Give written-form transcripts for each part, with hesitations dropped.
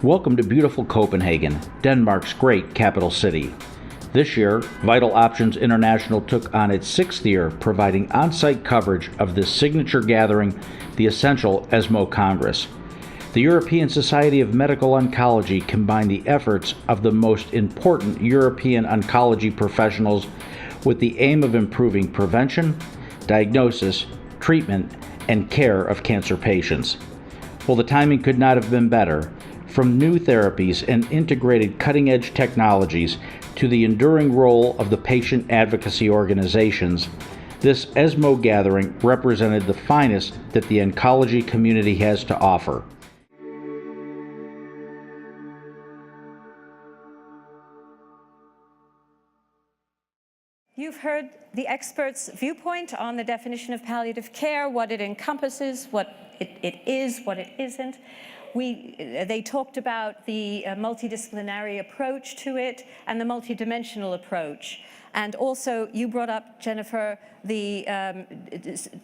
Welcome to beautiful Copenhagen, Denmark's great capital city. This year, Vital Options International took on its 6th year, providing on-site coverage of this signature gathering, the essential ESMO Congress. The European Society of Medical Oncology combined the efforts of the most important European oncology professionals with the aim of improving prevention, diagnosis, treatment, and care of cancer patients. Well, the timing could not have been better. From new therapies and integrated cutting-edge technologies to the enduring role of the patient advocacy organizations, this ESMO gathering represented the finest that the oncology community has to offer. You've heard the experts' viewpoint on the definition of palliative care, what it encompasses, what it is, what it isn't. They talked about the multidisciplinary approach to it and the multidimensional approach. And also, you brought up, Jennifer, the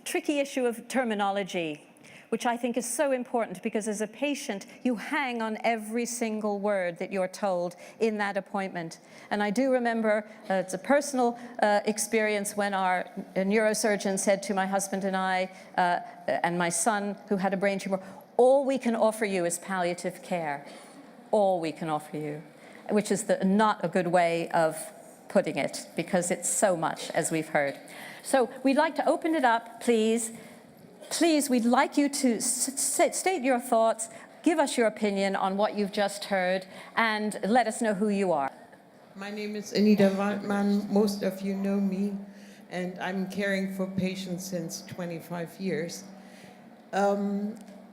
tricky issue of terminology, which I think is so important because as a patient, you hang on every single word that you're told in that appointment. And I do remember, it's a personal experience when our neurosurgeon said to my husband and I, and my son who had a brain tumor, all we can offer you is palliative care. All we can offer you, which is not a good way of putting it because it's so much, as we've heard. So we'd like to open it up, please. Please, we'd like you to state your thoughts, give us your opinion on what you've just heard, and let us know who you are. My name is Anita Waldman. Most of you know me, and I'm caring for patients since 25 years.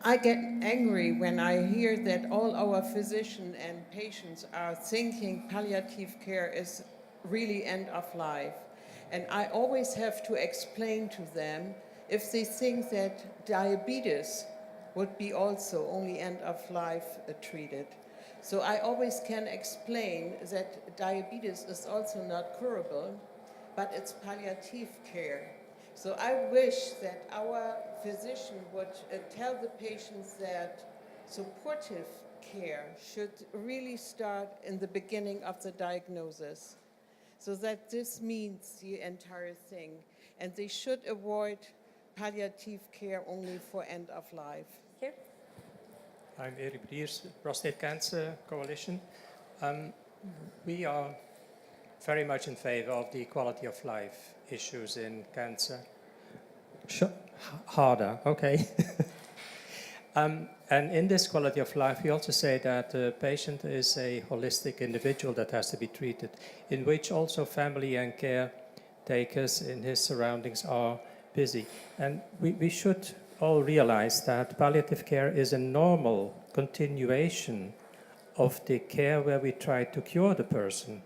I get angry when I hear that all our physicians and patients are thinking palliative care is really end of life. And I always have to explain to them if they think that diabetes would be also only end of life treated. So I always can explain that diabetes is also not curable, but it's palliative care. So I wish that our physician would tell the patients that supportive care should really start in the beginning of the diagnosis. So that this means the entire thing. And they should avoid palliative care only for end of life. Thank you. I'm Erik Briers, Prostate Cancer Coalition. We are very much in favor of the quality of life issues in cancer. Harder, okay. And in this quality of life, we also say that the patient is a holistic individual that has to be treated, in which also family and caretakers in his surroundings are busy. And we should all realize that palliative care is a normal continuation of the care where we try to cure the person,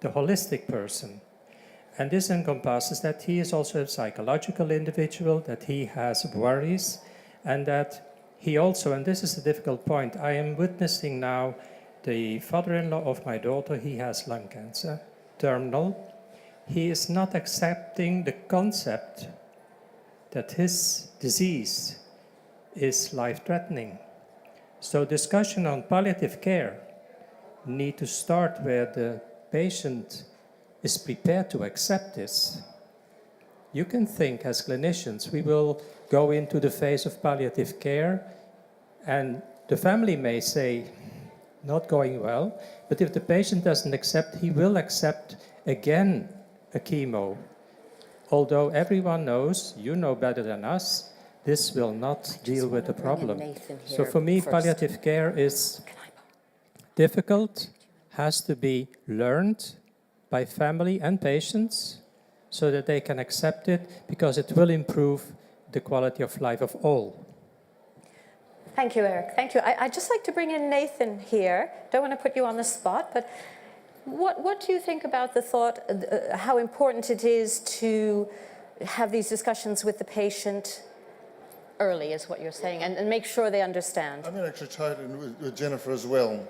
the holistic person. And this encompasses that he is also a psychological individual, that he has worries, and that he also, and this is a difficult point, I am witnessing now the father-in-law of my daughter, he has lung cancer, terminal. He is not accepting the concept that his disease is life-threatening. So discussion on palliative care need to start where the patient is prepared to accept this. You can think as clinicians, we will go into the phase of palliative care and the family may say, not going well, but if the patient doesn't accept, he will accept again a chemo. Although everyone knows, you know better than us, this will not deal with the problem. So for me, palliative care is difficult, has to be learned by family and patients so that they can accept it because it will improve the quality of life of all. Thank you, Eric. Thank you. I'd just like to bring in Nathan here. Don't want to put you on the spot, but what do you think about the thought, how important it is to have these discussions with the patient early, is what you're saying, and make sure they understand? I'm going to actually tie it in with Jennifer as well,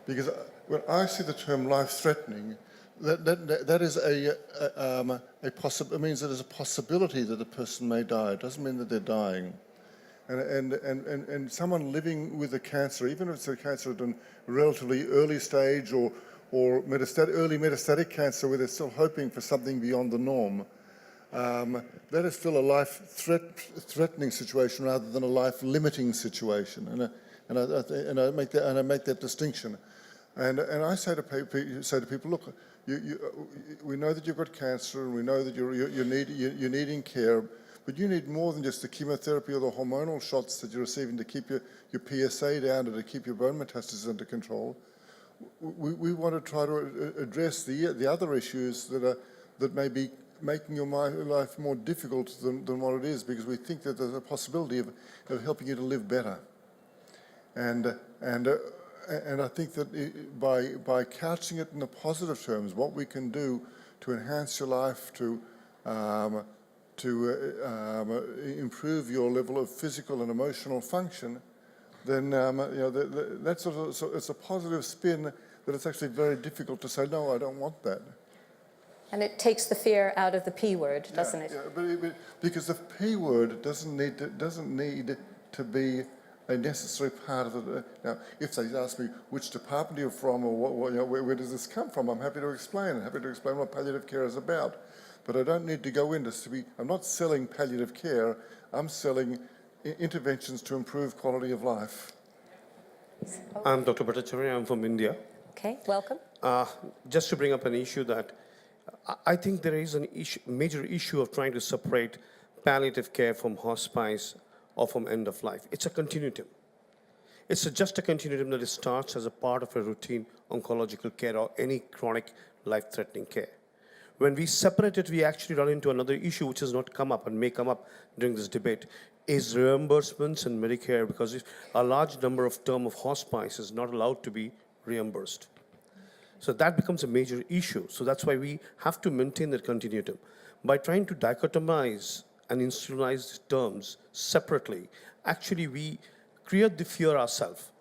because when I see the term life-threatening, that is a possible. It means that there's a possibility that a person may die. It doesn't mean that they're dying. And someone living with a cancer, even if it's a cancer at a relatively early stage or early metastatic cancer where they're still hoping for something beyond the norm, that is still a life-threatening situation rather than a life-limiting situation. And I make that distinction. And I say to people, look, we know that you've got cancer, and we know that you're needing care, but you need more than just the chemotherapy or the hormonal shots that you're receiving to keep your PSA down and to keep your bone metastasis under control. We want to try to address the other issues that may be making your life more difficult than what it is, because we think that there's a possibility of helping you to live better. And I think that by couching it in the positive terms, what we can do to enhance your life, to improve your level of physical and emotional function, then that's it's a positive spin that it's actually very difficult to say, no, I don't want that. And it takes the fear out of the P word, doesn't it? Yeah, but because the P word doesn't need to be a necessary part of it. Now, if they ask me which department you're from or where does this come from, I'm happy to explain. I'm happy to explain what palliative care is about. But I don't need to go into I'm not selling palliative care. I'm selling interventions to improve quality of life. I'm Dr. Bhattacharya. I'm from India. Okay, welcome. Just to bring up an issue that I think there is major issue of trying to separate palliative care from hospice or from end of life. It's a continuum. It's just a continuum that starts as a part of a routine oncological care or any chronic life-threatening care. When we separate it, we actually run into another issue which has not come up and may come up during this debate, is reimbursements and Medicare, because if a large number of term of hospice is not allowed to be reimbursed. So that becomes a major issue. So that's why we have to maintain that continuum. By trying to dichotomize and institutionalize terms separately, actually we create the fear ourselves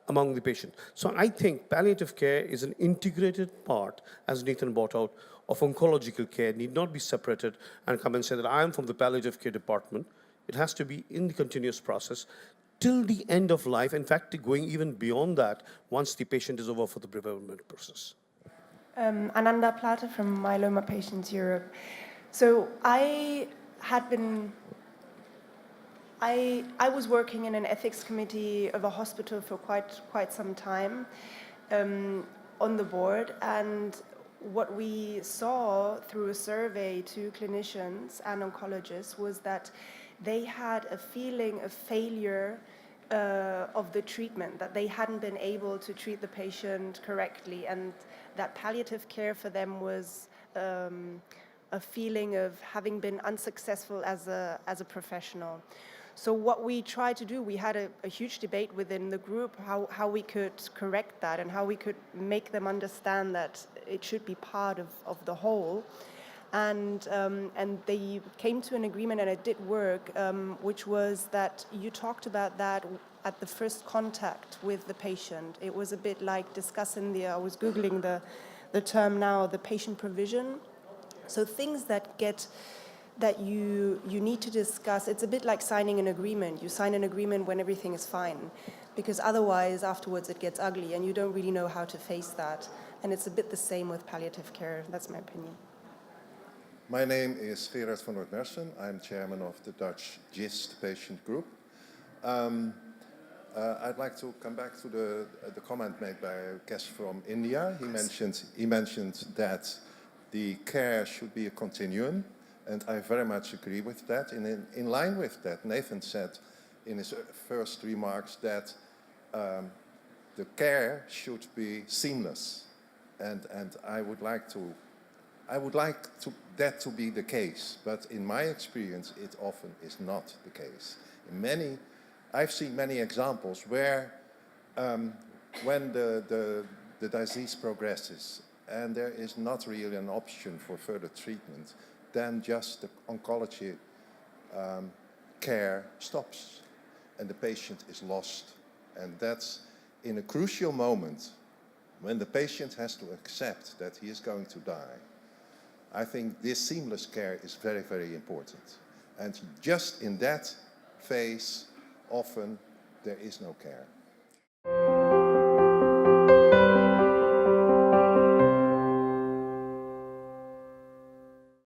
among the patient. So I think palliative care is an integrated part, as Nathan brought out, of oncological care, need not be separated and come and say that I am from the palliative care department. It has to be in the continuous process till the end of life, in fact, going even beyond that once the patient is over for the bereavement process. Ananda Plata from Myeloma Patients Europe. So I was working in an ethics committee of a hospital for quite some time on the board, and what we saw through a survey to clinicians and oncologists was that they had a feeling of failure of the treatment, that they hadn't been able to treat the patient correctly, and that palliative care for them was a feeling of having been unsuccessful as a professional. So what we tried to do, we had a huge debate within the group how we could correct that and how we could make them understand that it should be part of the whole. And they came to an agreement, and it did work, which was that you talked about that at the first contact with the patient. It was a bit like discussing I was Googling the term now, the patient provision. So things that you need to discuss, it's a bit like signing an agreement. You sign an agreement when everything is fine, because otherwise afterwards it gets ugly and you don't really know how to face that. And it's a bit the same with palliative care. That's my opinion. My name is Gerard van Noord-Mersen. I'm chairman of the Dutch GIST patient group. I'd like to come back to the comment made by a guest from India. He mentioned that the care should be a continuum, and I very much agree with that. And in line with that, Nathan said in his first remarks that the care should be seamless, and I would like that to be the case, but in my experience, it often is not the case. I've seen many examples where when the disease progresses and there is not really an option for further treatment, then just the oncology care stops and the patient is lost. And that's in a crucial moment when the patient has to accept that he is going to die. I think this seamless care is very, very important. And just in that phase, often there is no care.